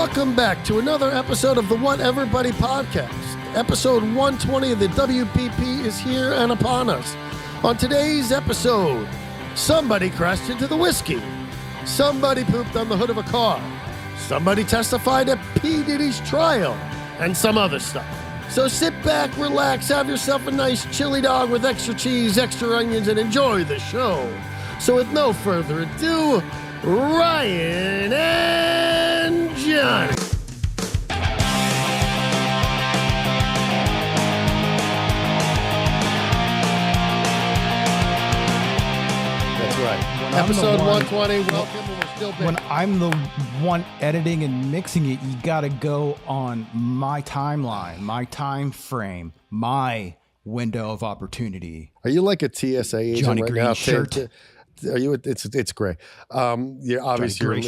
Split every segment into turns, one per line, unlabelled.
Welcome back to another episode of the What Everybody podcast. Episode 120 of the WPP is here and upon us. On today's episode, somebody crashed into the Whisky. Somebody pooped on the hood of a car. Somebody testified at P. Diddy's trial. And some other stuff. So sit back, relax, have yourself a nice chili dog with extra cheese, extra onions, and enjoy the show. So with no further ado, Ryan and Johnny. That's right. Episode 120, welcome. We're still big.
When I'm the one editing and mixing it, you got to go on my timeline, my time frame, my window of opportunity.
Are you like a TSA agent
Johnny
right
Green
now?
shirt.
Are you? It's gray. You're obviously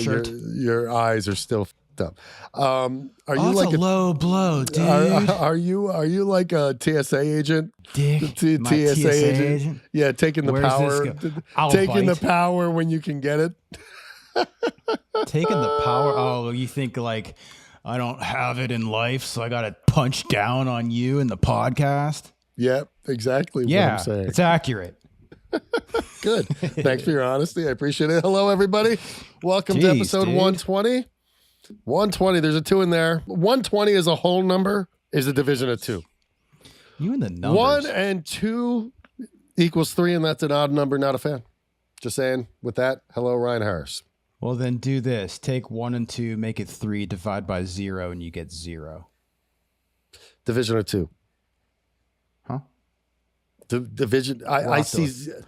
your eyes are still f***ed up. Are you like
a low blow, dude?
Are you like a TSA agent?
Dick, my
TSA agent? Yeah, taking the power. Taking the power when you can get it.
Taking the power. Oh, you think like I don't have it in life, so I got to punch down on you in the podcast?
Yep, exactly.
Yeah,
what I'm saying.
It's accurate.
Good. Thanks for your honesty. I appreciate it. Hello, everybody. Welcome to episode 120. 120. There's a 2 in there. 120 is a whole number. Is a division of 2.
You and the numbers.
1 and 2 equals 3, and that's an odd number. Not a fan. Just saying. With that, hello, Ryan Harris.
Well, then do this. Take 1 and 2, make it 3, divide by 0, and you get 0.
Division of 2.
Huh?
Division. I see 0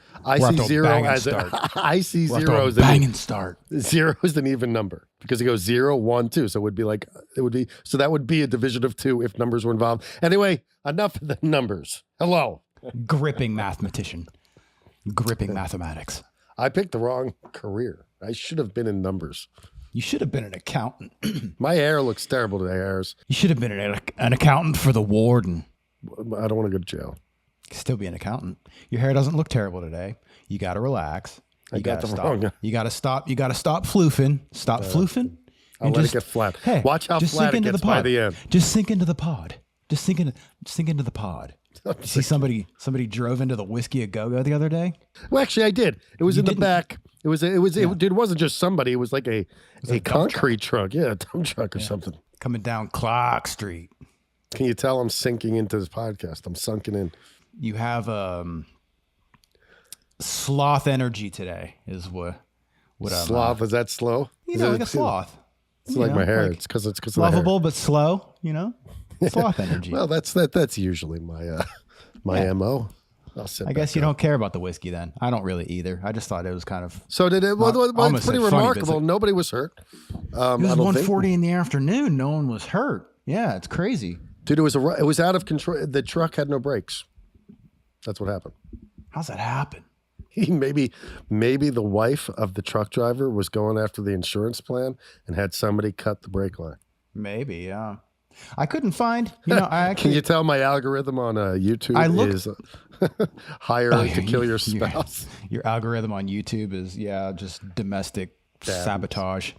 as I see 0 as
banging start.
0 is an even number because it goes 0, 1, 2. So that would be a division of 2 if numbers were involved. Anyway, enough of the numbers. Hello.
Gripping mathematician. Gripping mathematics.
I picked the wrong career. I should have been in numbers.
You should have been an accountant.
My hair looks terrible today, Harris.
You should have been an accountant for the warden.
I don't want to go to jail.
Still be an accountant. Your hair doesn't look terrible today. You got to relax. You got to stop.
Wrong.
You got to stop. You got to stop floofing. Stop floofing.
I'll let it get flat. Hey, watch how flat it gets by the end.
Just sink into the pod. Just sink into the pod. You see somebody drove into the Whiskey a Go-Go the other day?
Well, actually, I did. It was in the back. It wasn't just somebody. It was like a concrete truck. Yeah, a dump truck or something.
Coming down Clark Street.
Can you tell I'm sinking into this podcast? I'm sunken in.
You have sloth energy today is what
sloth, is that slow?
Like a sloth.
It's like my hair. It's because
lovable but slow, sloth energy.
Well, that's usually my MO.
I guess you don't care about the whiskey then. I don't really either. I just thought it was kind of.
So did it? Well, it's pretty remarkable. Like, nobody was hurt.
It was 1:40 in the afternoon. No one was hurt. Yeah, it's crazy.
Dude, it was out of control. The truck had no brakes. That's what happened.
How's that happen?
Maybe the wife of the truck driver was going after the insurance plan and had somebody cut the brake line.
Maybe, yeah. I couldn't find,
Can you tell my algorithm on YouTube is hire to kill your spouse?
Your algorithm on YouTube is, just domestic sabotage.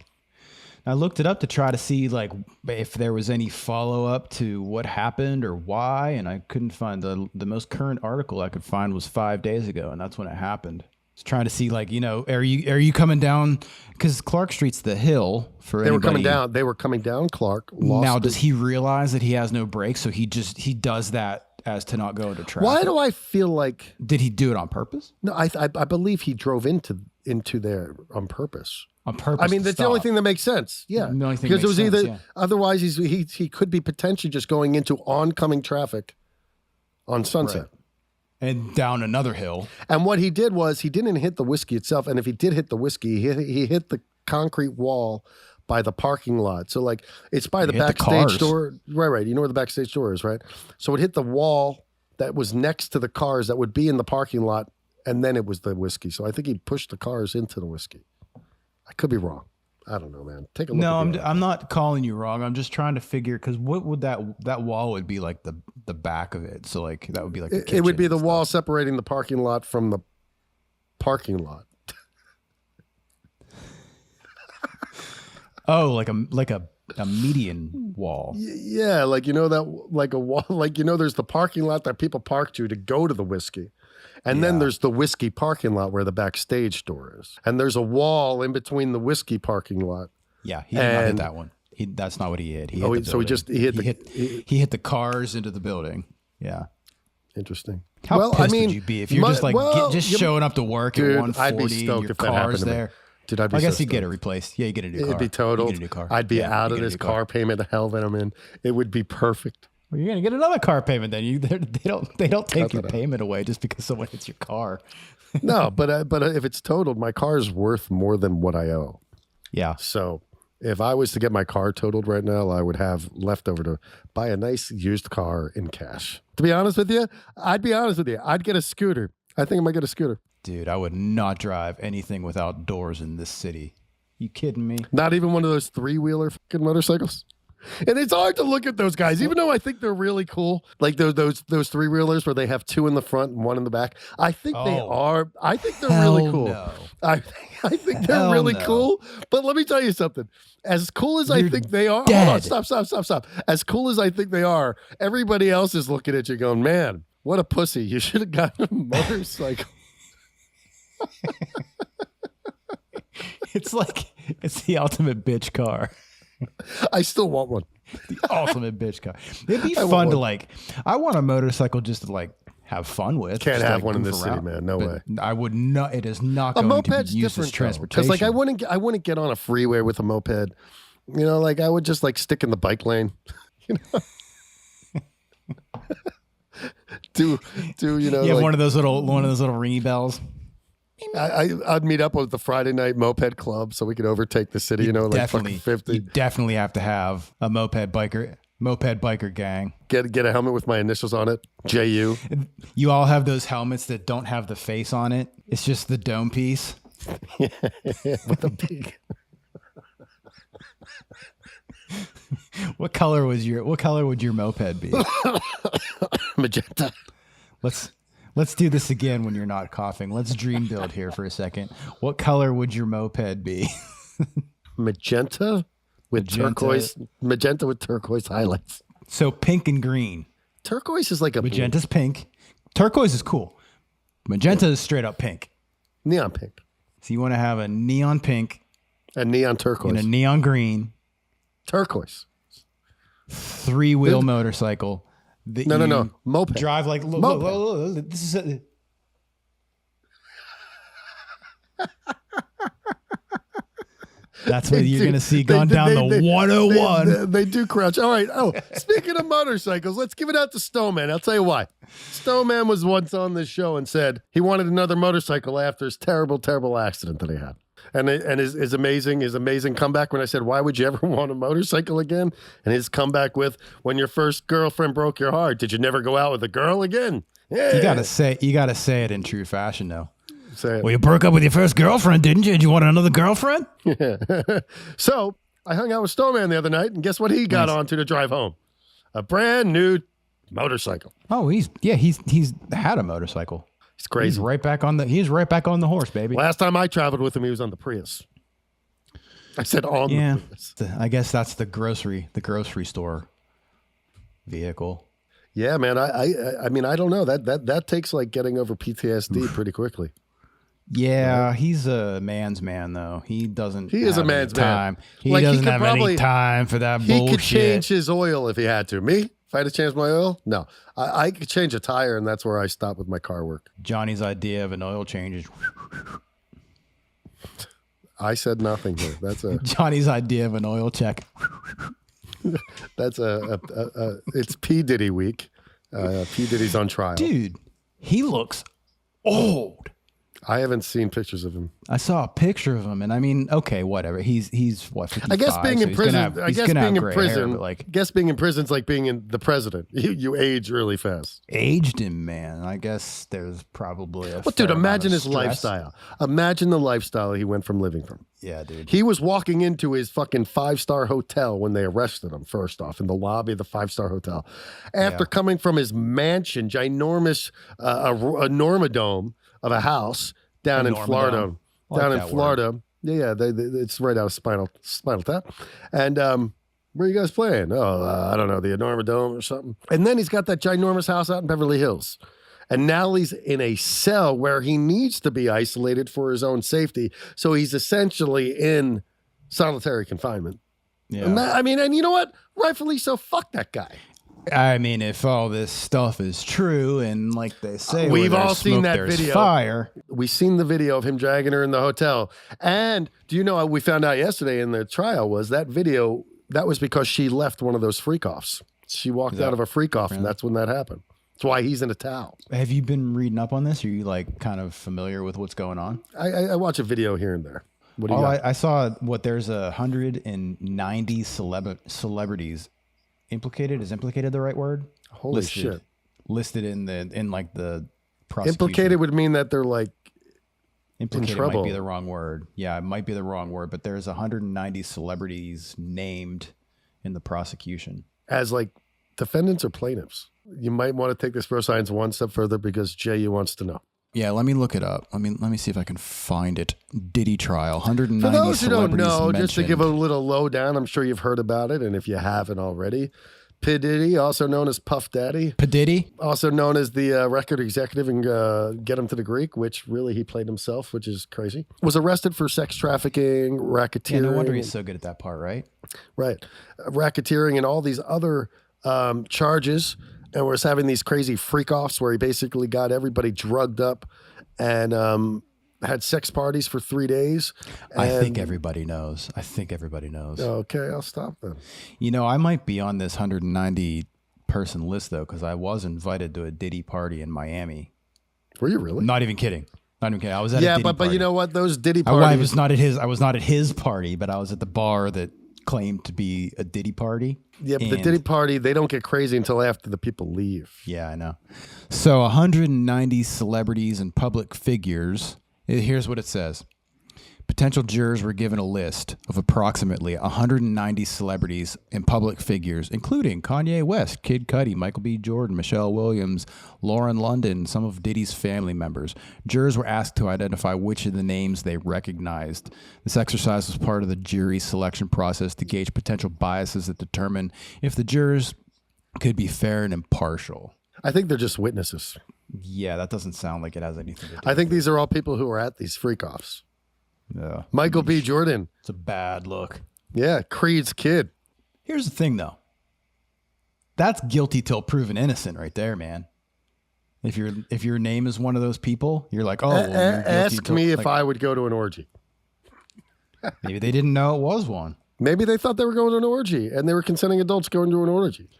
I looked it up to try to see like if there was any follow-up to what happened or why, and I couldn't find. The most current article I could find was 5 days ago, and that's when it happened. I was trying to see like, are you coming down, because Clark Street's the hill for anybody.
They were coming down Clark.
Now does he realize that he has no brakes, so he does that as to not go into traffic?
Why do I feel like,
did he do it on purpose?
No, I believe he drove into there on purpose.
On purpose.
I mean, that's the only thing that makes sense. Yeah, because it was either otherwise he could be potentially just going into oncoming traffic on Sunset
and down another hill.
And what he did was he didn't hit the whiskey itself, and if he did hit the whiskey, he hit the concrete wall by the parking lot. So like it's by the backstage door. Right. You know where the backstage door is, right? So it hit the wall that was next to the cars that would be in the parking lot, and then it was the whiskey. So I think he pushed the cars into the whiskey. I could be wrong. I don't know, man. Take a look.
No, I'm not calling you wrong. I'm just trying to figure, because what would that wall would be like the back of it. So like that would be like the
it would be the wall separating the parking lot from the parking lot.
Oh, like a A median wall.
Yeah, like like a wall, like there's the parking lot that people park to go to the Whisky. And then there's the Whisky parking lot where the backstage door is. And there's a wall in between the Whisky parking lot.
Yeah, he did not hit that one. That's not what he hit. He hit he hit the cars into the building. Yeah.
Interesting.
How pissed would you be if you're just showing up to work at 1:40
I'd be stoked if that happened to me. Dude,
I guess you get it replaced. Yeah, you get a new car.
It'd be totaled. I'd be out of this car payment, the hell that I'm in. It would be perfect.
Well, you're gonna get another car payment then. They don't take your payment away just because someone hits your car.
No, but if it's totaled, my car is worth more than what I owe.
Yeah.
So if I was to get my car totaled right now, I would have leftover to buy a nice used car in cash. To be honest with you, I'd get a scooter. I think I might get a scooter.
Dude, I would not drive anything without doors in this city. You kidding me?
Not even one of those 3-wheeler fucking motorcycles. And it's hard to look at those guys, even though I think they're really cool. Like those 3-wheelers where they have 2 in the front and 1 in the back. I think they are. I think they're really cool.
No.
I think they're really cool. But let me tell you something. As cool as I think they are,
dead.
Hold on, stop. As cool as I think they are, everybody else is looking at you going, man, what a pussy. You should have gotten a motorcycle.
It's the ultimate bitch car.
I still want one.
The ultimate bitch car. It'd be fun to I want a motorcycle just to have fun with.
Can't
just
have one in this city, man. No way.
I would not. It is not going to be used as transportation.
Because I wouldn't get on a freeway with a moped. I would just stick in the bike lane.
One of those little ringy bells.
I'd meet up with the Friday night moped club so we could overtake the city. Fucking 50.
You definitely have to have a moped biker gang.
Get a helmet with my initials on it, JU.
You all have those helmets that don't have the face on it. It's just the dome piece.
With a big.
What color would your moped be?
Magenta.
Let's do this again when you're not coughing. Let's dream build here for a second. What color would your moped be?
Magenta with turquoise highlights.
So pink and green.
Turquoise is like a
magenta's pink. Turquoise is cool. Magenta is straight up pink.
Neon pink.
So you want to have a neon pink,
a neon turquoise,
and a neon green,
turquoise,
3-wheel motorcycle.
No. Moped.
Drive look, this is that's what you're going to see going down the 101.
They do crouch. All right. Oh, speaking of motorcycles, let's give it out to Snowman. I'll tell you why. Snowman was once on this show and said he wanted another motorcycle after his terrible, terrible accident that he had. And his amazing comeback when I said, why would you ever want a motorcycle again? And his comeback with, when your first girlfriend broke your heart, did you never go out with a girl again? Yeah.
You gotta say it in true fashion, though.
Say it.
Well, you broke up with your first girlfriend, didn't you? Did you want another girlfriend?
Yeah. So I hung out with Snowman the other night, and guess what he got onto to drive home? A brand new motorcycle.
Oh, he's had a motorcycle.
It's crazy.
He's right back on the horse, baby.
Last time I traveled with him, he was on the Prius. I said on the Prius.
I guess that's the grocery store vehicle.
Yeah, man. I mean, I don't know. That takes getting over PTSD pretty quickly.
Yeah, right? He's a man's man, though. He doesn't.
He is a man's
man.
man.
He doesn't have any time for that bullshit.
He could change his oil if he had to. Me? If I had to change my oil? No. I could change a tire, and that's where I stop with my car work.
Johnny's idea of an oil change is...
I said nothing here. That's
Johnny's idea of an oil check.
That's it's P. Diddy week. P. Diddy's on trial.
Dude, he looks old.
I haven't seen pictures of him.
I saw a picture of him, and I mean, okay, whatever. He's what, 55?
I guess being in prison. I guess being in prison.
Hair,
guess being in prison's like being in the president. You age really fast.
Aged him, man. I guess there's probably a.
Well, dude, imagine his lifestyle. Imagine the lifestyle he went from living from.
Yeah, dude.
He was walking into his fucking 5-star hotel when they arrested him. First off, in the lobby of the 5-star hotel, after coming from his mansion, ginormous, enormodome of a house down in Florida. Down in Florida. Yeah, it's right out of Spinal Tap. And Where are you guys playing? Oh, I don't know, the Enorma Dome or something. And then he's got that ginormous house out in Beverly Hills. And now he's in a cell where he needs to be isolated for his own safety. So he's essentially in solitary confinement.
Yeah.
And you know what? Rightfully so. Fuck that guy.
I mean, if all this stuff is true and like they say,
we've all seen that video.
Fire.
We've seen the video of him dragging her in the hotel. And do you know, we found out yesterday in the trial was that video, that was because she left one of those freak-offs. She walked out of a freak-off, and that's when that happened. That's why he's in a towel.
Have you been reading up on this? Are you like kind of familiar with what's going on?
I watch a video here and there. What do you got?
I saw there's 190 celebrities implicated. Is implicated the right word?
Holy shit.
Listed in the prosecution.
Implicated would mean that they're like
implicated
in trouble.
might be the wrong word. Yeah, it might be the wrong word, but there's 190 celebrities named in the prosecution.
As like defendants or plaintiffs. You might want to take this bro science one step further because Jay wants to know.
Yeah, let me look it up. Let me see if I can find it. Diddy trial, 190
For those who don't know,
mentioned.
just to give a little lowdown, I'm sure you've heard about it, and if you haven't already, P. Diddy, also known as Puff Daddy.
P. Diddy?
Also known as the record executive and Get Him to the Greek, which really he played himself, which is crazy. Was arrested for sex trafficking, racketeering.
Yeah, no wonder he's so good at that part, right?
Right. Racketeering and all these other charges. And was having these crazy freak-offs where he basically got everybody drugged up and had sex parties for 3 days.
I think everybody knows.
Okay, I'll stop then.
You know, I might be on this 190 person list though, because I was invited to a Diddy party in Miami.
Were you really?
Not even kidding. I was at a Diddy
but
party.
you know what? Those Diddy parties.
I was not at his party, but I was at the bar that claimed to be a Diddy party.
Yeah, but the Diddy party, they don't get crazy until after the people leave.
Yeah, I know. So 190 celebrities and public figures. Here's what it says. Potential jurors were given a list of approximately 190 celebrities and public figures, including Kanye West, Kid Cudi, Michael B. Jordan, Michelle Williams, Lauren London, some of Diddy's family members. Jurors were asked to identify which of the names they recognized. This exercise was part of the jury selection process to gauge potential biases that determine if the jurors could be fair and impartial.
I think they're just witnesses.
Yeah, that doesn't sound like it has anything to do
I think these are all people who are at these freak-offs.
Yeah.
Michael B. Jordan.
It's a bad look.
Yeah, Creed's kid.
Here's the thing, though. That's guilty till proven innocent right there, man. If your name is one of those people, you're like, oh, well, you're
ask me if I would go to an orgy.
Maybe they didn't know it was one.
Maybe they thought they were going to an orgy, and they were consenting adults going to an orgy.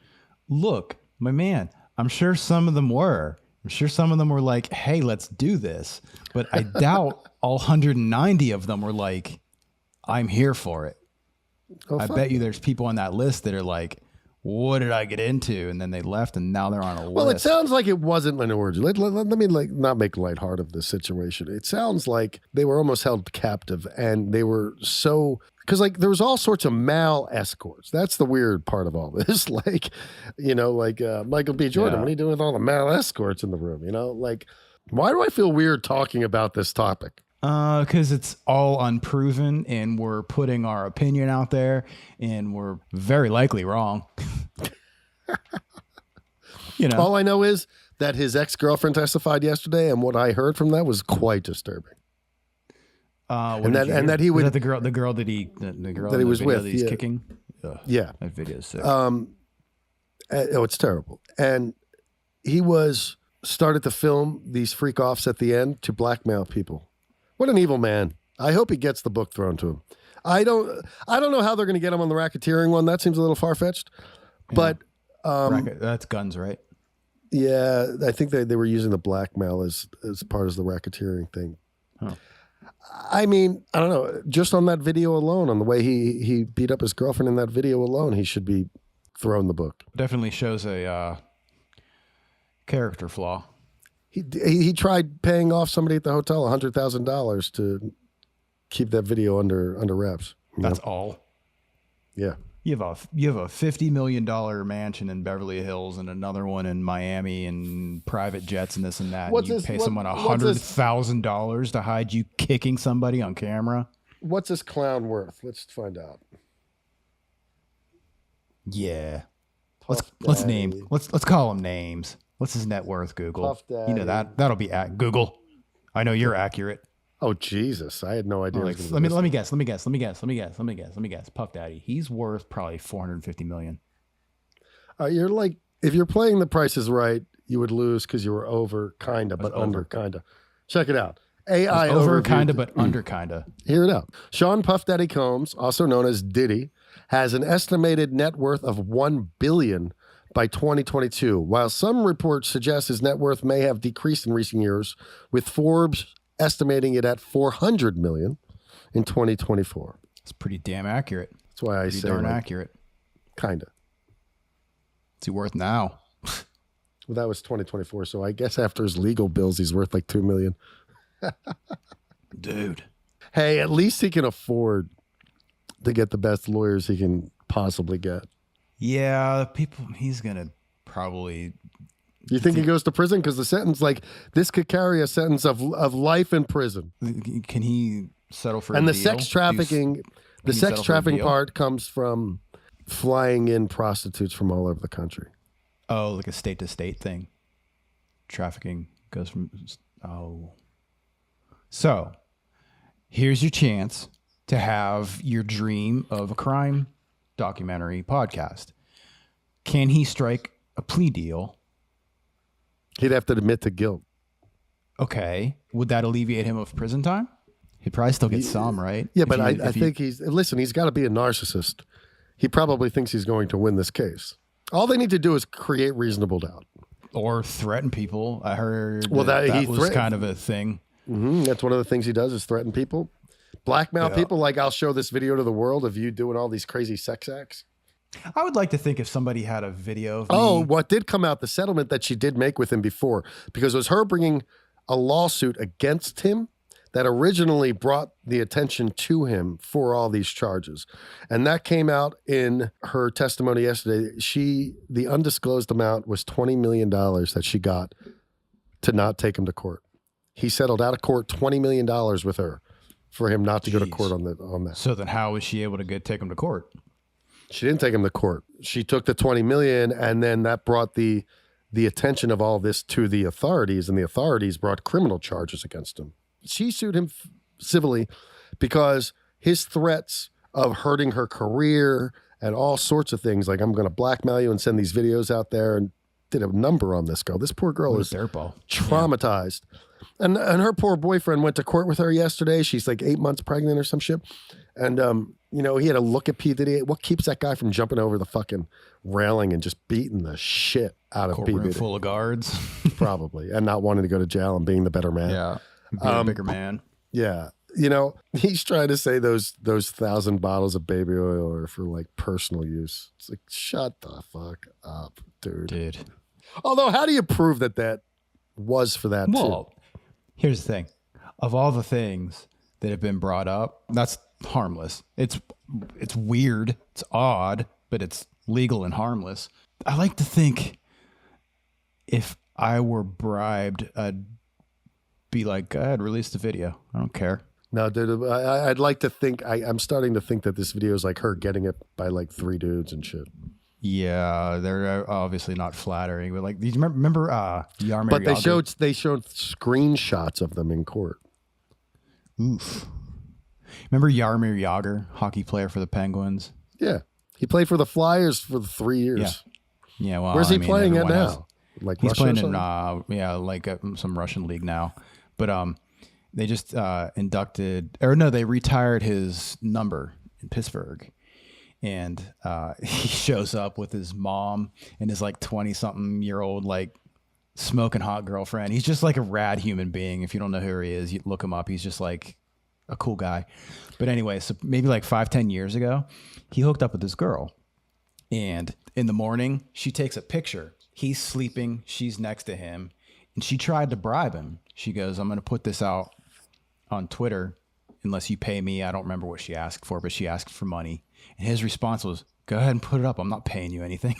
Look, my man, I'm sure some of them were. I'm sure some of them were like, hey, let's do this. But I doubt all 190 of them were like, I'm here for it.
Oh,
I bet you there's people on that list that are like, what did I get into? And then they left and now they're on a list.
Well, it sounds like it wasn't an orgy. Let me not make lighthearted of this situation. It sounds like they were almost held captive and they were so... Because there was all sorts of male escorts. That's the weird part of all this. Michael B. Jordan, what are you doing with all the male escorts in the room? Why do I feel weird talking about this topic?
Because it's all unproven and we're putting our opinion out there and we're very likely wrong.
All I know is that his ex-girlfriend testified yesterday, and what I heard from that was quite disturbing. That he would
the girl that he was with, he's kicking. Ugh,
yeah,
that video is sick.
It's terrible. And he started to film these freak offs at the end to blackmail people. What an evil man! I hope he gets the book thrown to him. I don't know how they're going to get him on the racketeering one. That seems a little far fetched. Yeah. But
that's guns, right?
Yeah, I think they were using the blackmail as part of the racketeering thing.
Huh.
I mean, I don't know. Just on that video alone, on the way he beat up his girlfriend in that video alone, he should be thrown the book.
Definitely shows a character flaw.
He tried paying off somebody at the hotel $100,000 to keep that video under wraps.
That's all.
Yeah.
You have a $50 million mansion in Beverly Hills and another one in Miami and private jets and this and that. And you pay someone $100,000 to hide you kicking somebody on camera.
What's this clown worth? Let's find out.
Yeah.
Puff
Let's
Daddy.
name. Let's call him names. What's his net worth? Google.
Puff Daddy.
You know that'll be at Google. I know you're accurate.
Oh Jesus! I had no idea.
Let me guess. Puff Daddy. He's worth probably $450 million.
You're like, if you're playing The Price is Right, you would lose because you were over kinda, but under kinda. Check it out. AI
over
overview.
kinda, but under kinda.
Hear it out. Sean Puff Daddy Combs, also known as Diddy, has an estimated net worth of $1 billion by 2022. While some reports suggest his net worth may have decreased in recent years, with Forbes estimating it at $400 million in 2024.
It's pretty damn accurate.
That's why I say
darn accurate.
Kinda.
What's he worth now?
Well, that was 2024. So I guess after his legal bills, he's worth like $2 million.
Dude.
Hey, at least he can afford to get the best lawyers he can possibly get.
Yeah, he's gonna probably.
You think he goes to prison? Because the sentence, like, this could carry a sentence of life in prison.
Can he settle for?
And
a
the
deal?
sex trafficking, part comes from flying in prostitutes from all over the country.
Oh, like a state to state thing. Trafficking goes from. Oh. So, here's your chance to have your dream of a crime documentary podcast. Can he strike a plea deal?
He'd have to admit to guilt.
Okay. Would that alleviate him of prison time? He'd probably still get some, right?
Yeah, but I think he's got to be a narcissist. He probably thinks he's going to win this case. All they need to do is create reasonable doubt.
Or threaten people. I heard
well,
that was kind of a thing.
Mm-hmm. That's one of the things he does is threaten people. Blackmail people, like, I'll show this video to the world of you doing all these crazy sex acts.
I would like to think if somebody had a video of me.
What did come out, the settlement that she did make with him before, because it was her bringing a lawsuit against him that originally brought the attention to him for all these charges. And that came out in her testimony yesterday. The undisclosed amount was $20 million that she got to not take him to court. He settled out of court $20 million with her for him not to go to court on that.
So then how was she able to take him to court?
She didn't take him to court. She took the $20 million, and then that brought the attention of all this to the authorities, and the authorities brought criminal charges against him. She sued him civilly because his threats of hurting her career and all sorts of things, like, I'm going to blackmail you and send these videos out there, and did a number on this girl. This poor girl is traumatized. Yeah. And her poor boyfriend went to court with her yesterday. She's like 8 months pregnant or some shit. And, he had to look at P. Diddy. What keeps that guy from jumping over the fucking railing and just beating the shit out of P. Diddy?
Full of guards.
Probably. And not wanting to go to jail and being the better man.
Yeah. Being a bigger man.
Yeah. He's trying to say those 1,000 bottles of baby oil are for, like, personal use. It's like, shut the fuck up, dude. Although, how do you prove that was for that too?
Here's the thing. Of all the things that have been brought up, that's harmless. It's weird. It's odd, but it's legal and harmless. I like to think if I were bribed, I'd be like, go ahead, release the video. I don't care.
No, dude, I'd like to think, I'm starting to think that this video is like her getting it by like 3 dudes and shit.
Yeah, they're obviously not flattering, but like, do you remember Yarmir
But
Yager?
they showed screenshots of them in court.
Oof. Remember Yarmir Yager, hockey player for the Penguins?
Yeah, he played for the Flyers for 3 years.
Yeah. Well,
where's he playing at now? Like
he's
Russia
playing in some Russian league now. But they just they retired his number in Pittsburgh. And he shows up with his mom and his like 20-something-year-old like smoking hot girlfriend. He's just like a rad human being. If you don't know who he is, you look him up. He's just like a cool guy. But anyway, so maybe like 5-10 years ago, he hooked up with this girl. And in the morning, she takes a picture. He's sleeping. She's next to him. And she tried to bribe him. She goes, I'm going to put this out on Twitter unless you pay me. I don't remember what she asked for, but she asked for money. And his response was, go ahead and put it up. I'm not paying you anything.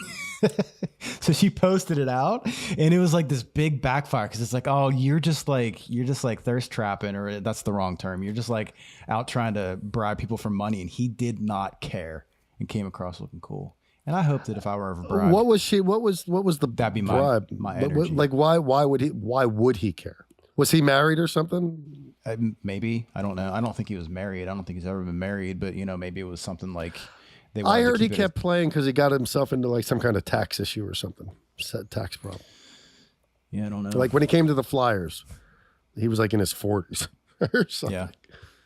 So she posted it out, and it was like this big backfire because it's like, oh, you're just like thirst trapping, or that's the wrong term. You're just like out trying to bribe people for money. And he did not care and came across looking cool. And I hope that if I were ever bribed,
What was she? What was the
that'd be
bribe?
my energy.
Like why would he care? Was he married or something?
Maybe, I don't know. I don't think he was married. I don't think he's ever been married. But maybe it was something like they.
I heard he kept playing because he got himself into like some kind of tax issue or something. Tax problem.
Yeah, I don't know.
Like when he came to the Flyers, he was like in his 40s or something.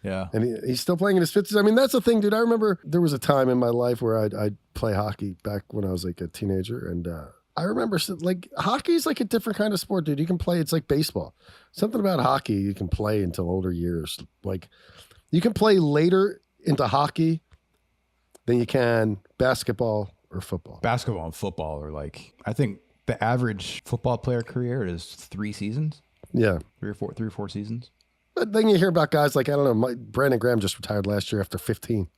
Yeah.
And he's still playing in his 50s. I mean, that's the thing, dude. I remember there was a time in my life where I'd play hockey back when I was like a teenager. And I remember like hockey's like a different kind of sport, dude. You can play. It's like baseball. Something about hockey you can play until older years. Like you can play later into hockey than you can basketball or football.
Basketball and football are like, I think the average football player career is 3 seasons.
Yeah.
3 or 4 seasons.
But then you hear about guys like, I don't know, Brandon Graham just retired last year after 15.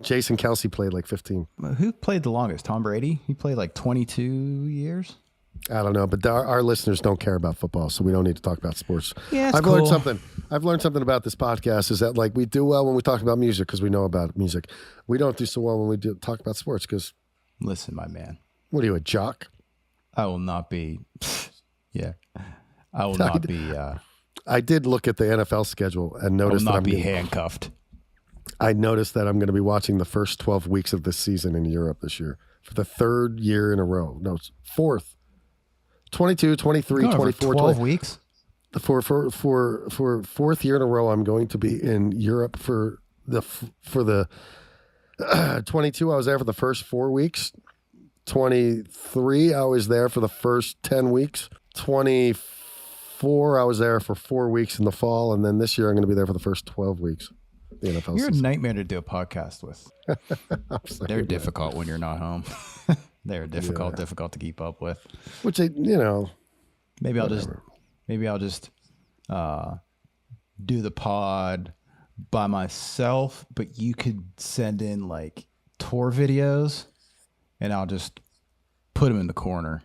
Jason Kelsey played like 15.
Who played the longest? Tom Brady? He played like 22 years.
I don't know, but our listeners don't care about football, so we don't need to talk about sports.
Yeah,
I've learned something. I've learned something about this podcast is that like we do well when we talk about music because we know about music. We don't do so well when we talk about sports because.
Listen, my man.
What are you, a jock?
I will not be. Yeah, I will not be.
I did look at the NFL schedule and noticed that I'm
be handcuffed.
I noticed that I'm going to be watching the first 12 weeks of this season in Europe this year for the 3rd year in a row. No, it's 4th. 22, 23, 24,
12 weeks.
For 4th year in a row, I'm going to be in Europe for the 22. I was there for the first 4 weeks. 23, I was there for the first 10 weeks. 24, I was there for 4 weeks in the fall, and then this year I'm going to be there for the first 12 weeks. The NFL
You're
season.
a nightmare to do a podcast with. They're difficult when you're not home. They're difficult to keep up with.
Which
maybe I'll just do the pod by myself, but you could send in like tour videos, and I'll just put them in the corner.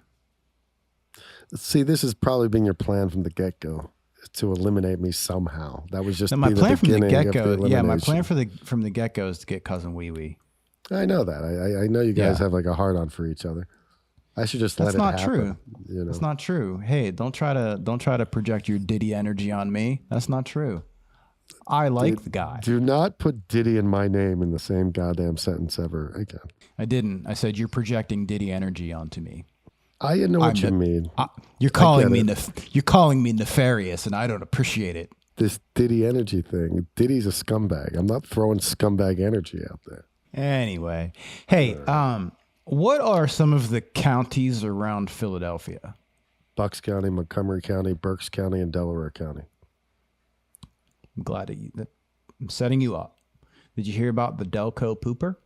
See, this has probably been your plan from the get-go, to eliminate me somehow. That was just
my plan from the get-go.
Yeah,
my plan from the get-go is to get Cousin Wee Wee.
I know that. I know you guys have like a hard-on for each other. I should just let it happen.
That's not true. That's not true. Hey, don't try to project your Diddy energy on me. That's not true. I like the guy.
Do not put Diddy and my name in the same goddamn sentence ever again.
I didn't. I said you're projecting Diddy energy onto me.
I know what you mean.
You're calling me nefarious, and I don't appreciate it.
This Diddy energy thing. Diddy's a scumbag. I'm not throwing scumbag energy out there.
Anyway, hey, what are some of the counties around Philadelphia?
Bucks County, Montgomery County, Berks County, and Delaware County.
I'm glad that I'm setting you up. Did you hear about the Delco pooper?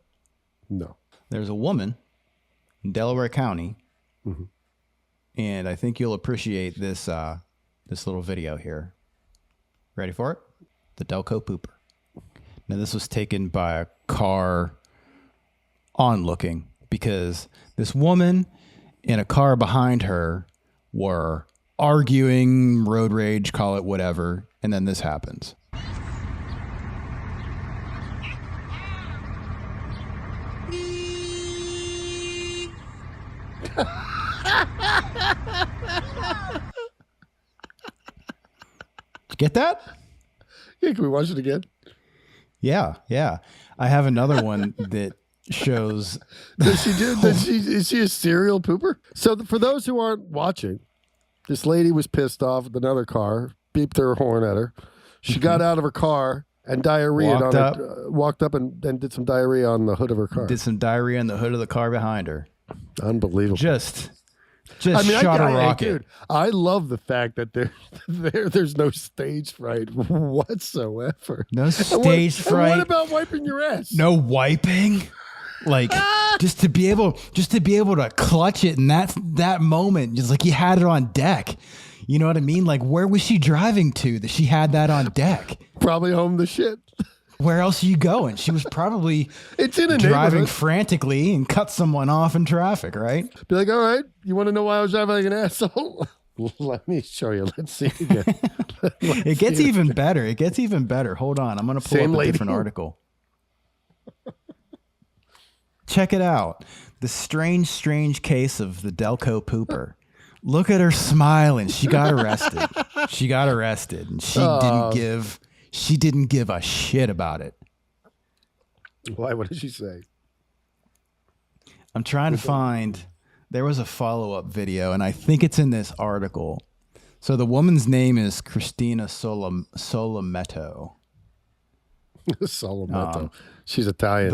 No.
There's a woman in Delaware County, and I think you'll appreciate this little video here. Ready for it? The Delco pooper. Now, this was taken by a car onlooking because this woman and a car behind her were arguing, road rage, call it whatever, and then this happens. Did you get that?
Yeah, can we watch it again?
Yeah. I have another one that shows.
Is she a serial pooper? So for those who aren't watching, this lady was pissed off with another car, beeped her horn at her. She got out of her car and walked up and did some diarrhea on the hood of her car.
Did some diarrhea on the hood of the car behind her.
Unbelievable.
Just shot a rocket.
Dude, I love the fact that there's no stage fright whatsoever.
No stage fright.
And what about wiping your ass?
No wiping. Like just to be able to clutch it in that moment, just like you had it on deck. You know what I mean? Like, where was she driving to that she had that on deck?
Probably home the shit.
Where else are you going? She was probably driving frantically and cut someone off in traffic, right?
Be like, all right, you want to know why I was driving like an asshole? Let me show you. Let's see again.
It gets even better. It gets even better. Hold on. I'm going to pull up a different article. Check it out. The strange case of the Delco pooper. Look at her smiling. She got arrested. And she didn't give a shit about it.
Why? What did she say?
I'm trying to find, there was a follow-up video, and I think it's in this article. So the woman's name is Christina Solometto.
Solometto. She's Italian.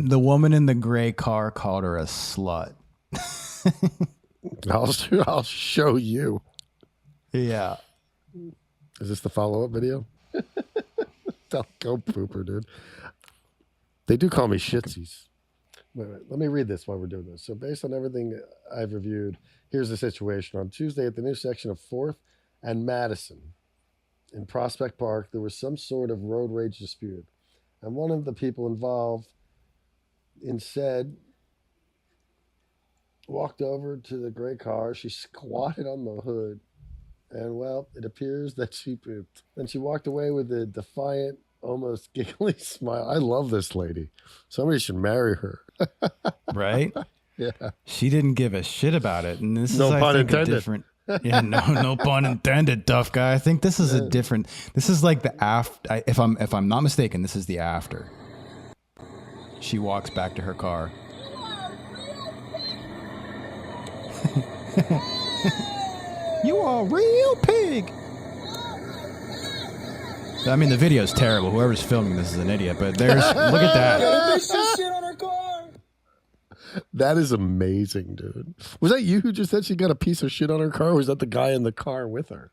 The woman in the gray car called her a slut.
I'll show you.
Yeah.
Is this the follow-up video? Delco pooper, dude. They do call me shitsies. Wait, let me read this while we're doing this. So based on everything I've reviewed, here's the situation. On Tuesday at the intersection of 4th and Madison in Prospect Park, there was some sort of road rage dispute. And one of the people involved walked over to the gray car. She squatted on the hood. And, well, it appears that she pooped. Then she walked away with a defiant, almost giggly smile. I love this lady. Somebody should marry her.
Right?
Yeah.
She didn't give a shit about it. And this
No
is, I
pun
think,
intended.
a different... Yeah, no pun intended, tough guy. I think this is a different... This is like the after... If I'm not mistaken, this is the after. She walks back to her car. You are a real pig. I mean, the video's terrible. Whoever's filming this is an idiot, but look at that.
Shit on her car.
That is amazing, dude. Was that you who just said she got a piece of shit on her car, or was that the guy in the car with her?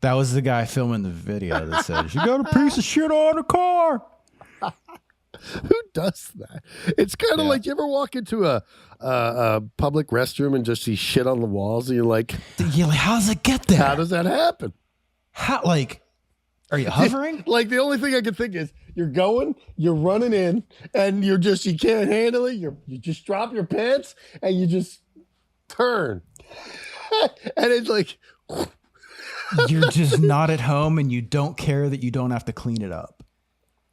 That was the guy filming the video that said, she got a piece of shit on her car.
Who does that? It's kind of like, you ever walk into a public restroom and just see shit on the walls, and you're like,
how does it get there?
how does that happen?
How, like, are you hovering?
Like, the only thing I can think is you're running in, and you can't handle it. You just drop your pants and you just turn. And it's like,
You're just not at home and you don't care that you don't have to clean it up.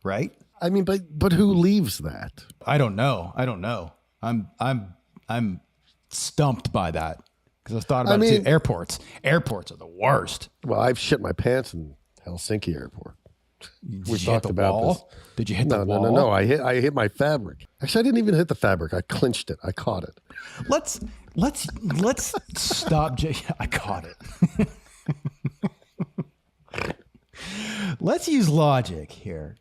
Right?
I mean, but who leaves that?
I don't know. I'm stumped by that because I've thought about it too. Airports are the worst.
Well, I've shit my pants in Helsinki airport.
Did you hit the wall? Did you hit the wall?
No. I hit my fabric. Actually, I didn't even hit the fabric. I clinched it. I caught it.
Let's stop. I caught it. Let's use logic here.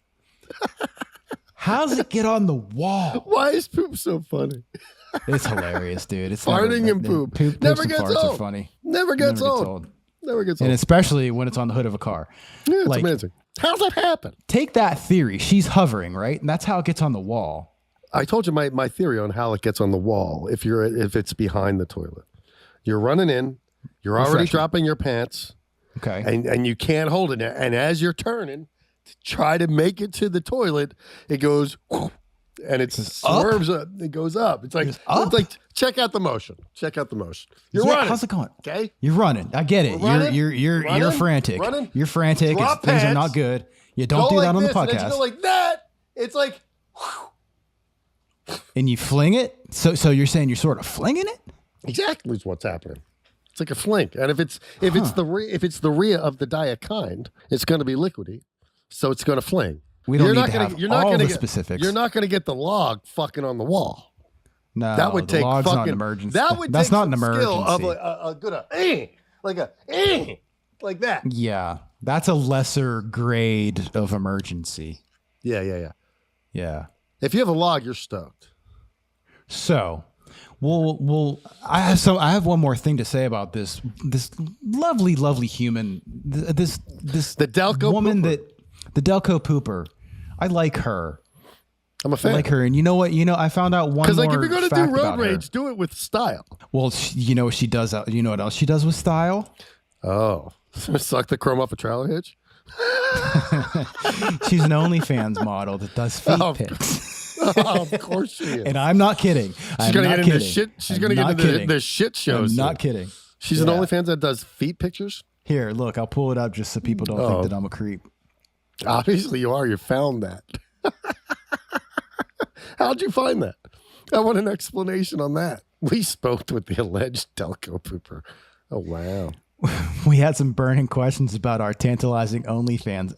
How does it get on the wall?
Why is poop so funny?
It's hilarious, dude. It's
farting and poop. Never gets
farts
old.
Are funny.
Never gets old. Never gets old.
And especially when it's on the hood of a car.
Yeah, it's amazing. How's that happen?
Take that theory. She's hovering, right? And that's how it gets on the wall.
I told you my theory on how it gets on the wall. If it's behind the toilet, you're running in, you're already dropping your pants,
okay,
and you can't hold it. And as you're turning to try to make it to the toilet, it goes, and it swerves up. It goes up. It's like check out the motion. Check out the motion. You're running.
How's it going?
Okay,
you're running. I get it. You're frantic.
Running.
You're frantic. Things are not good. You don't do that on the podcast.
And you go like that. It's like.
And you fling it? So you're saying you're sort of flinging it?
Exactly is what's happening. It's like a fling. And if it's the Rhea of the diet kind, it's going to be liquidy. So it's going to fling.
We don't need to have all the specifics.
You're not going to get the log fucking on the wall.
No,
that would take
log's
fucking
not an emergency.
That's
not an emergency.
Of a good like that.
Yeah, that's a lesser grade of emergency.
Yeah. If you have a log, you're stoked.
So, I have one more thing to say about this lovely human, the
Delco
woman
pooper.
The Delco pooper. I like her.
I'm a fan.
I like her, and you know what? I found out one more.
Because like if you're going to do road
rage,
do it with style.
Well, you know what she does. You know what else she does with style?
Oh, suck the chrome off a trailer hitch.
She's an OnlyFans model that does feet pics.
Oh, of course she is.
And I'm not kidding.
She's going to get into shit. She's going to get into the shit shows.
I'm not kidding.
She's an OnlyFans that does feet pictures.
Here, look, I'll pull it up just so people don't think that I'm a creep.
Obviously you are. You found that. How'd you find that? I want an explanation on that. We spoke with the alleged Delco pooper. Oh, wow.
We had some burning questions about her tantalizing OnlyFans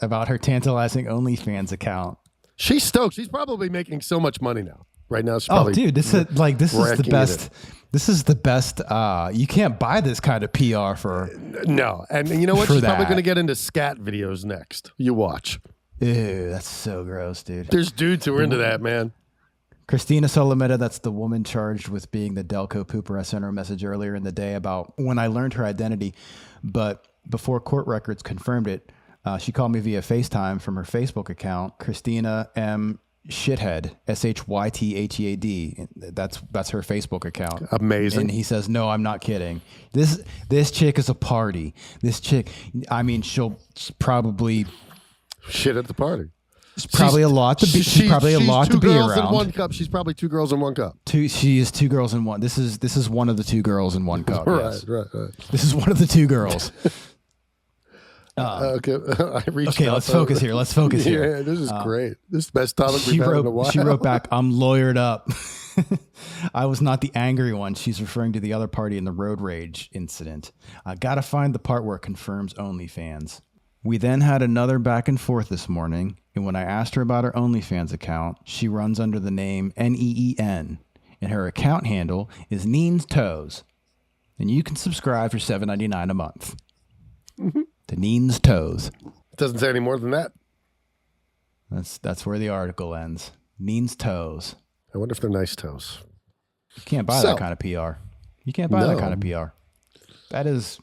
account.
She's stoked. She's probably making so much money now. Right now, she's
oh, dude, this is the best. This is the best. You can't buy this kind of PR for.
No, and you know what? She's probably going to get into scat videos next. You watch.
Ew, that's so gross, dude.
There's dudes who are into that, man.
Christina Solometa, that's the woman charged with being the Delco pooper. I sent her a message earlier in the day about when I learned her identity, but before court records confirmed it, she called me via FaceTime from her Facebook account, Christina M. Shithead, Shythead. That's her Facebook account.
Amazing.
And he says, "No, I'm not kidding. This chick is a party. This chick, I mean, she'll probably
shit at the party.
It's probably a lot to be. She's probably a lot to be around.
2 girls in 1 cup. She's probably 2 girls in 1 cup.
She is 2 girls in one. This is one of the 2 girls in 1 cup.
Right,
yes.
right.
This is one of the 2 girls.
Okay,
let's focus here. Let's focus here.
Yeah, this is great. This is the best topic we've had in a while.
She wrote back, "I'm lawyered up." I was not the angry one. She's referring to the other party in the road rage incident. I gotta find the part where it confirms OnlyFans. We then had another back and forth this morning, and when I asked her about her OnlyFans account, she runs under the name Neen, and her account handle is Neen's Toes. And you can subscribe for $7.99 a month to Neen's Toes.
It doesn't say any more than that.
That's where the article ends. Neen's Toes.
I wonder if they're nice toes.
You can't buy that kind of PR. You can't buy that kind of PR. That is...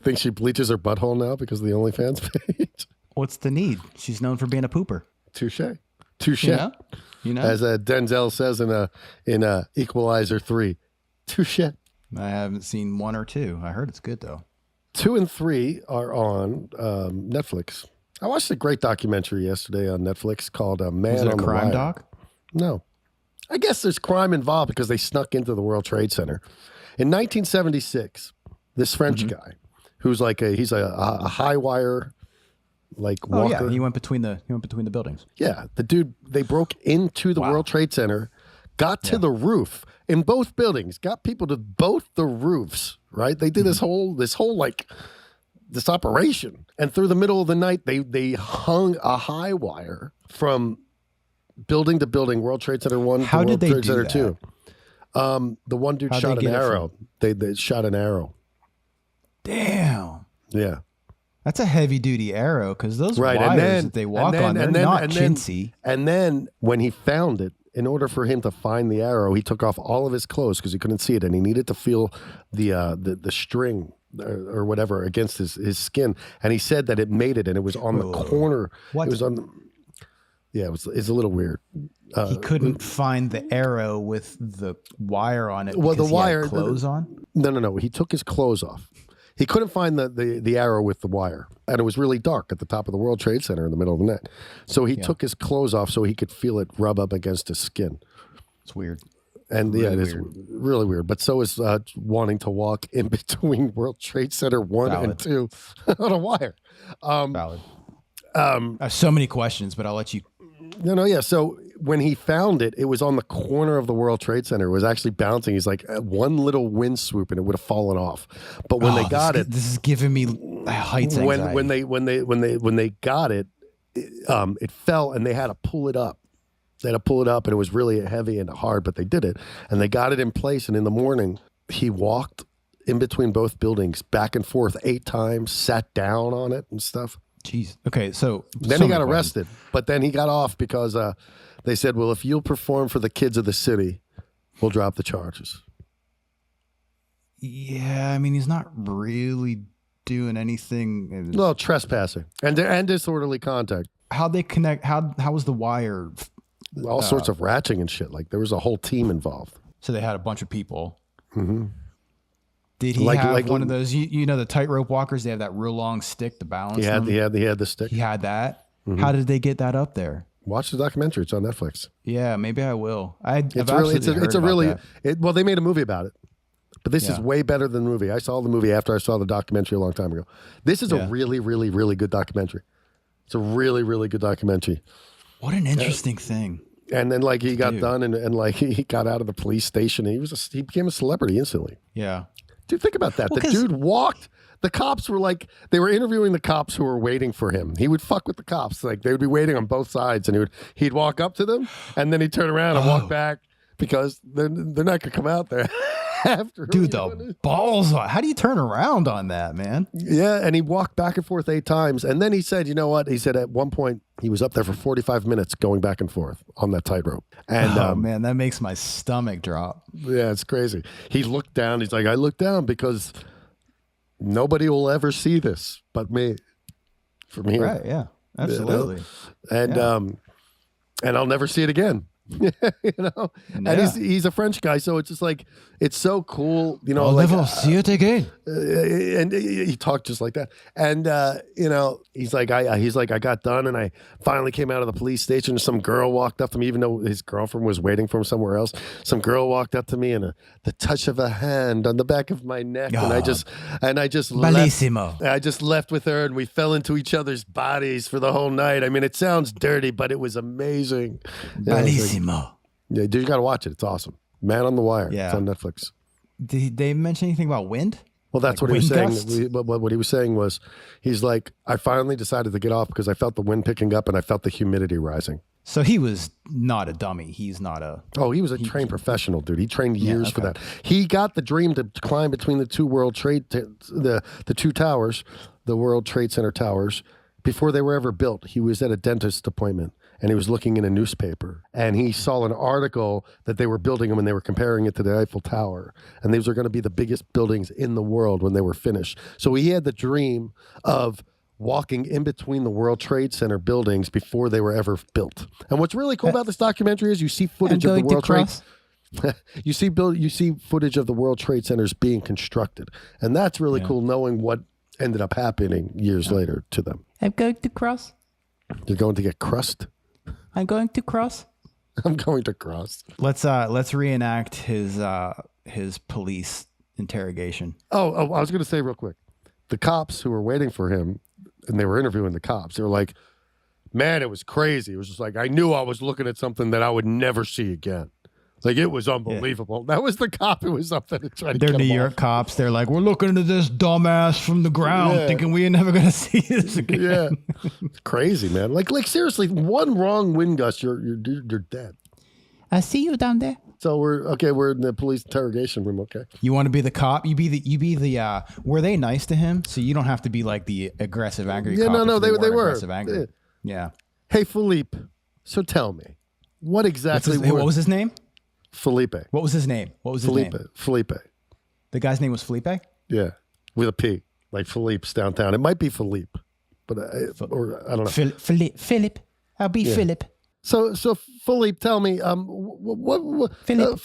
Think she bleaches her butthole now because of the OnlyFans page?
What's the need? She's known for being a pooper.
Touche.
You know?
As Denzel says in Equalizer 3. Touche.
I haven't seen 1 or 2. I heard it's good though.
2 and 3 are on Netflix. I watched a great documentary yesterday on Netflix called Man on the Wire.
Was it a crime doc?
No. I guess there's crime involved because they snuck into the World Trade Center. In 1976, this French guy, who's he's a high wire walker.
Oh yeah, he went between the buildings.
Yeah, the dude, they broke into the World Trade Center, got to the roof in both buildings, got people to both the roofs, right? They did this operation, and through the middle of the night, they hung a high wire from building to building, World Trade Center 1 to World Trade Center 2. The one dude shot an arrow. They shot an arrow.
Damn.
Yeah.
That's a heavy duty arrow because those wires that they walk on, they're not chintzy.
And then when he found it, in order for him to find the arrow, he took off all of his clothes because he couldn't see it, and he needed to feel the string or whatever against his skin. And he said that it made it, and it was on the corner.
What?
It was on. It's a little weird.
He couldn't find the arrow with the wire on it.
Well,
because
the wire
he had clothes on.
No. He took his clothes off. He couldn't find the arrow with the wire, and it was really dark at the top of the World Trade Center in the middle of the night. So he took his clothes off so he could feel it rub up against his skin.
It's weird.
And it is really weird. But so is wanting to walk in between World Trade Center 1 and 2 on a wire.
Valid. I have so many questions, but I'll let you.
No. So when he found it, it was on the corner of the World Trade Center. It was actually bouncing. He's like, one little wind swoop and it would have fallen off. But when they got it,
this is giving me heights anxiety.
When they got it, it fell and they had to pull it up. They had to pull it up, and it was really heavy and hard, but they did it, and they got it in place. And in the morning, he walked in between both buildings, back and forth 8 times, sat down on it and stuff.
Jeez. Okay, so
then he got arrested, but then he got off because they said, "Well, if you'll perform for the kids of the city, we'll drop the charges."
Yeah, I mean, he's not really doing anything.
Well, trespassing and disorderly conduct.
How'd they connect? How was the wire?
All sorts of ratcheting and shit. Like there was a whole team involved.
So they had a bunch of people.
Mm-hmm.
Did he have one of those? You know the tightrope walkers. They have that real long stick to balance.
He had the stick.
He had that.
Mm-hmm.
How did they get that up there?
Watch the documentary. It's on Netflix.
Yeah, maybe I will.
Well, they made a movie about it, but this is way better than the movie. I saw the movie after I saw the documentary a long time ago. This is a really, really, really good documentary. It's a really, really good documentary.
What an interesting thing.
And then like he got done and like he got out of the police station. And he became a celebrity instantly.
Yeah.
Dude, think about that. The dude walked. The cops were like, they were interviewing the cops who were waiting for him. He would fuck with the cops. Like they would be waiting on both sides and he'd walk up to them and then he'd turn around and walk back because they're not going to come out there. After
dude, the balls. How do you turn around on that, man?
Yeah, and he walked back and forth 8 times. And then he said, you know what? He said at one point he was up there for 45 minutes going back and forth on that tightrope. And
man, that makes my stomach drop.
Yeah, it's crazy. He looked down. He's like, I looked down because nobody will ever see this but me from here.
Right, yeah. Absolutely.
You know? And I'll never see it again. You know, and he's a French guy, so it's just like it's so cool. You know,
I'll never see it again.
And he talked just like that. And you know, he's like, I got done, and I finally came out of the police station. Some girl walked up to me, even though his girlfriend was waiting for him somewhere else. Some girl walked up to me, and the touch of a hand on the back of my neck, and I just
Bellissimo.
I just left with her, and we fell into each other's bodies for the whole night. I mean, it sounds dirty, but it was amazing.
Bellissimo.
Yeah, dude, you got to watch it. It's awesome. Man on the Wire.
Yeah.
It's on Netflix.
Did they mention anything about wind?
Well, that's
like
what he was saying.
gusts?
What he was saying was, he's like, I finally decided to get off because I felt the wind picking up and I felt the humidity rising.
So he was not a dummy. He's not a...
Oh, he was a trained professional, dude. He trained years for that. He got the dream to climb between the two the two towers, the World Trade Center towers, before they were ever built. He was at a dentist appointment. And he was looking in a newspaper and he saw an article that they were building them and they were comparing it to the Eiffel Tower. And these were going to be the biggest buildings in the world when they were finished. So he had the dream of walking in between the World Trade Center buildings before they were ever built. And what's really cool about this documentary is you see footage of the World Trade you see footage of the World Trade Centers being constructed. And that's really cool, knowing what ended up happening years later to them.
I'm going to cross.
You're going to get crushed?
I'm going to cross.
I'm going to cross.
Let's reenact his police interrogation.
Oh, I was going to say real quick. The cops who were waiting for him, and they were interviewing the cops, they were like, man, it was crazy. It was just like, I knew I was looking at something that I would never see again. Like, it was unbelievable. Yeah. That was the cop who was up there to try to
They're New York cops. They're like, we're looking at this dumbass from the ground thinking we ain't never going to see this again.
Yeah. It's crazy, man. Like seriously, one wrong wind gust, you're dead.
I see you down there.
So we're in the police interrogation room, okay?
You want to be the cop? You be the were they nice to him? So you don't have to be like the aggressive, angry cop.
No, they were.
Aggressive, angry. Yeah.
Hey, Philippe, so tell me, what exactly
what was his name?
Felipe.
What was his name?
Felipe.
The guy's name was Felipe?
Yeah, with a P, like Philippe's downtown. It might be Philippe, but or I don't know.
Philip. I'll be Philip.
So Philippe, tell me, what
Philip?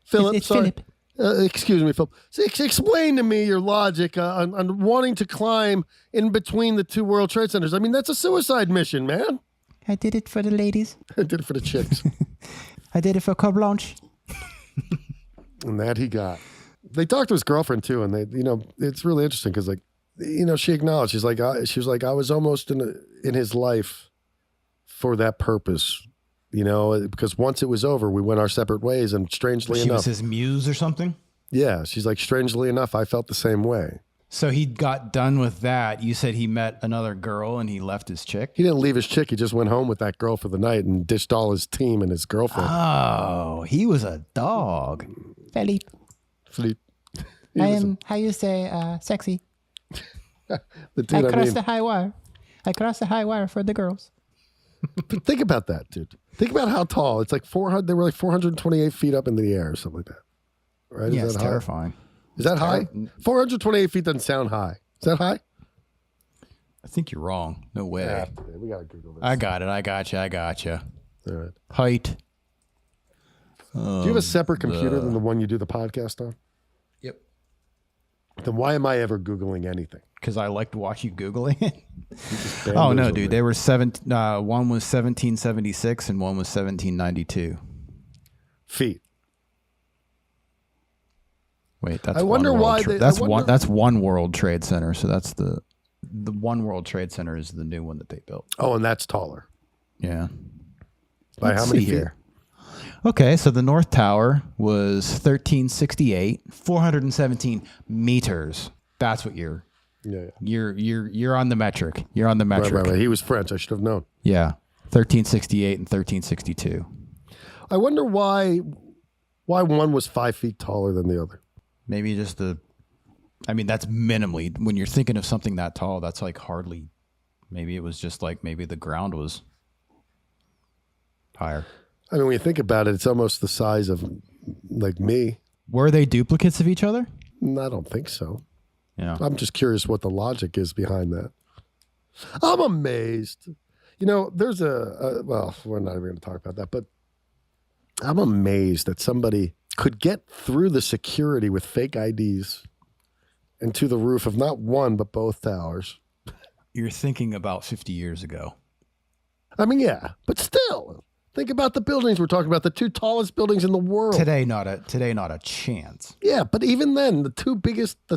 Philip, sorry.
Philip.
Excuse me, Philip. So explain to me your logic on wanting to climb in between the two World Trade Centers. I mean, that's a suicide mission, man.
I did it for the ladies.
I did it for the chicks.
I did it for Carte Blanche.
And that he got. They talked to his girlfriend too, and they, you know, it's really interesting because, like, you know, she acknowledged, she was like, I was almost in his life for that purpose, you know, because once it was over, we went our separate ways, and strangely enough,
she was his muse or something.
Yeah, she's like, strangely enough, I felt the same way.
So he got done with that. You said he met another girl and he left his chick?
He didn't leave his chick. He just went home with that girl for the night and ditched all his team and his girlfriend.
Oh, he was a dog. Philippe. I am, how you say, sexy. I crossed the high wire. I crossed the high wire for the girls.
But think about that, dude. Think about how tall. It's like 400. They were like 428 feet up in the air or something like that. Right?
Yeah, it's terrifying.
Is that high? 428 feet doesn't sound high. Is that high?
I think you're wrong. No way.
Yeah, we got to Google this.
I got it. I got you.
All right.
Height.
Do you have a separate computer than the one you do the podcast on?
Yep.
Then why am I ever Googling anything?
Because I like to watch you Googling it. Oh, no, dude. They were one was 1776 and one was 1792.
Feet.
Wait, that's
I wonder why
that's one World Trade Center. So that's the One World Trade Center is the new one that they built.
Oh, and that's taller.
Yeah.
By how many feet?
Okay, so the North Tower was 1368, 417 meters. That's what you're on the metric. You're on the metric.
Right. He was French. I should have known.
Yeah, 1368 and 1362.
I wonder why one was 5 feet taller than the other.
Maybe just that's minimally. When you're thinking of something that tall, that's like hardly. Maybe it was just like maybe the ground was higher.
I mean, when you think about it, it's almost the size of like me.
Were they duplicates of each other?
I don't think so.
Yeah.
I'm just curious what the logic is behind that. I'm amazed. There's well, we're not even going to talk about that, but I'm amazed that somebody could get through the security with fake IDs and to the roof of not one, but both towers.
You're thinking about 50 years ago.
I mean, yeah, but still. Think about the buildings we're talking about, the two tallest buildings in the world.
Today, not a chance.
Yeah, but even then, the two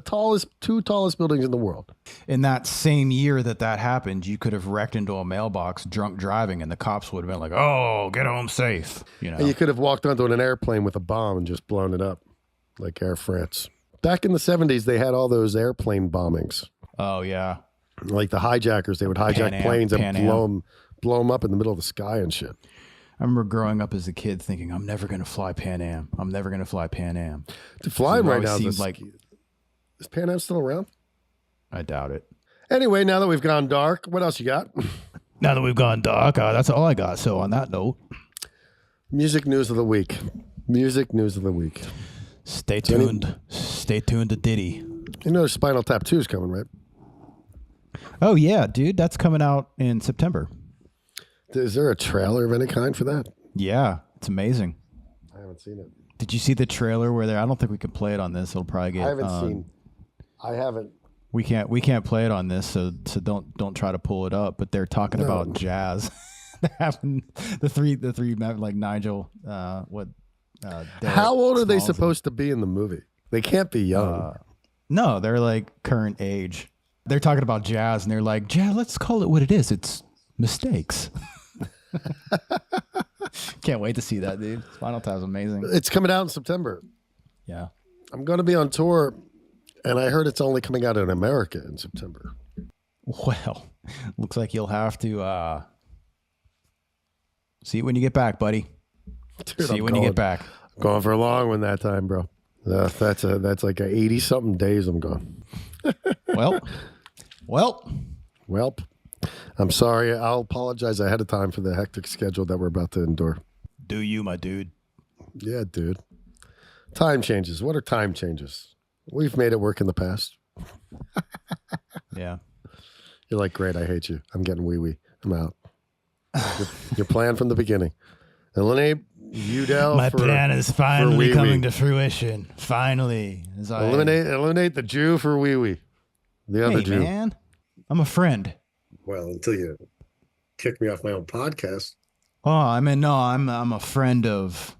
tallest buildings in the world.
In that same year that happened, you could have wrecked into a mailbox drunk driving, and the cops would have been like, "Oh, get home safe."
And you could have walked onto an airplane with a bomb and just blown it up, like Air France. Back in the 70s, they had all those airplane bombings.
Oh yeah,
like the hijackers, they would hijack planes and blow them up in the middle of the sky and shit.
I remember growing up as a kid thinking, I'm never going to fly Pan Am. I'm never going to fly Pan Am.
To fly right now, is Pan Am still around?
I doubt it.
Anyway, now that we've gone dark, what else you got?
Now that we've gone dark, that's all I got. So on that note.
Music news of the week.
Stay tuned. Stay tuned to Diddy.
Spinal Tap 2 is coming, right?
Oh, yeah, dude. That's coming out in September.
Is there a trailer of any kind for that?
Yeah, it's amazing.
I haven't seen it.
Did you see the trailer where I don't think we can play it on this. It'll probably get.
I haven't.
We can't play it on this, so don't try to pull it up. But they're talking about jazz. They're having the three like Nigel.
How old are they supposed to be in the movie? They can't be young.
No, they're like current age. They're talking about jazz, and they're like, "Jazz, let's call it what it is. It's mistakes." Can't wait to see that, dude. Spinal Tap's amazing.
It's coming out in September.
Yeah.
I'm going to be on tour, and I heard it's only coming out in America in September.
Well, looks like you'll have to see it when you get back, buddy.
Dude,
see it when you get back.
I'm going for a long one that time, bro. That's like 80-something days I'm gone. Welp. I'm sorry. I'll apologize ahead of time for the hectic schedule that we're about to endure.
Do you, my dude?
Yeah, dude. Time changes. What are time changes? We've made it work in the past.
Yeah.
You're like, great, I hate you. I'm getting wee-wee. I'm out. Your plan from the beginning. Eliminate Udell.
My plan is finally coming to fruition. Finally.
Eliminate the Jew for wee-wee. The other Jew.
Man. I'm a friend.
Well, until you kick me off my own podcast.
Oh, I mean, no, I'm a friend of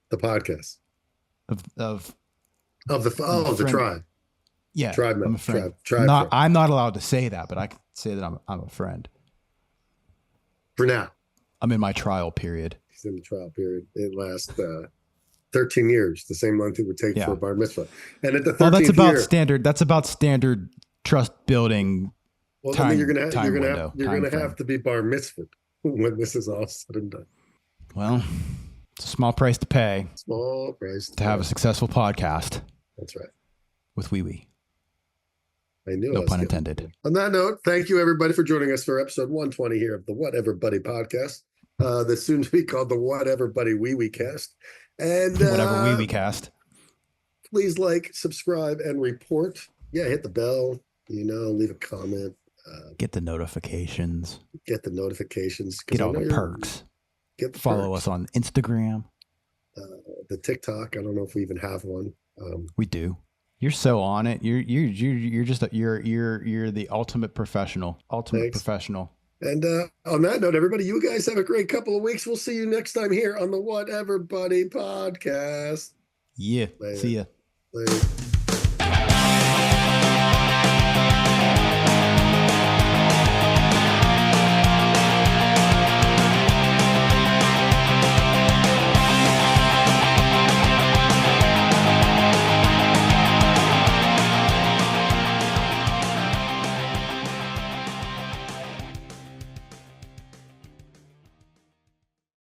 the podcast.
Of
the tribe.
Yeah,
tribe.
I'm a friend.
Tribe.
I'm not allowed to say that, but I can say that I'm a friend.
For now,
I'm in my trial period.
He's in the trial period. It lasts 13 years, the same length it would take for a bar mitzvah. And at the 13th
That's about standard trust building.
Well, then you're gonna have to be bar mitzvah when this is all said and done.
Well, it's a small price to pay.
Small price
to have a successful podcast.
That's right.
With Wee Wee.
I knew.
No pun intended.
On that note, thank you everybody for joining us for episode 120 here of the Whatever Buddy podcast. That's soon to be called the Whatever Buddy Wee Wee cast. And
Whatever Wee Wee cast.
Please like, subscribe, and report. Yeah, hit the bell. Leave a comment.
Get the notifications.
Get
all the perks. Follow us on Instagram.
The TikTok. I don't know if we even have one.
We do. You're so on it. You're just you're the ultimate professional. Professional.
And on that note, everybody, you guys have a great couple of weeks. We'll see you next time here on the Whatever Buddy podcast.
Yeah.
Later.
See ya.
Later.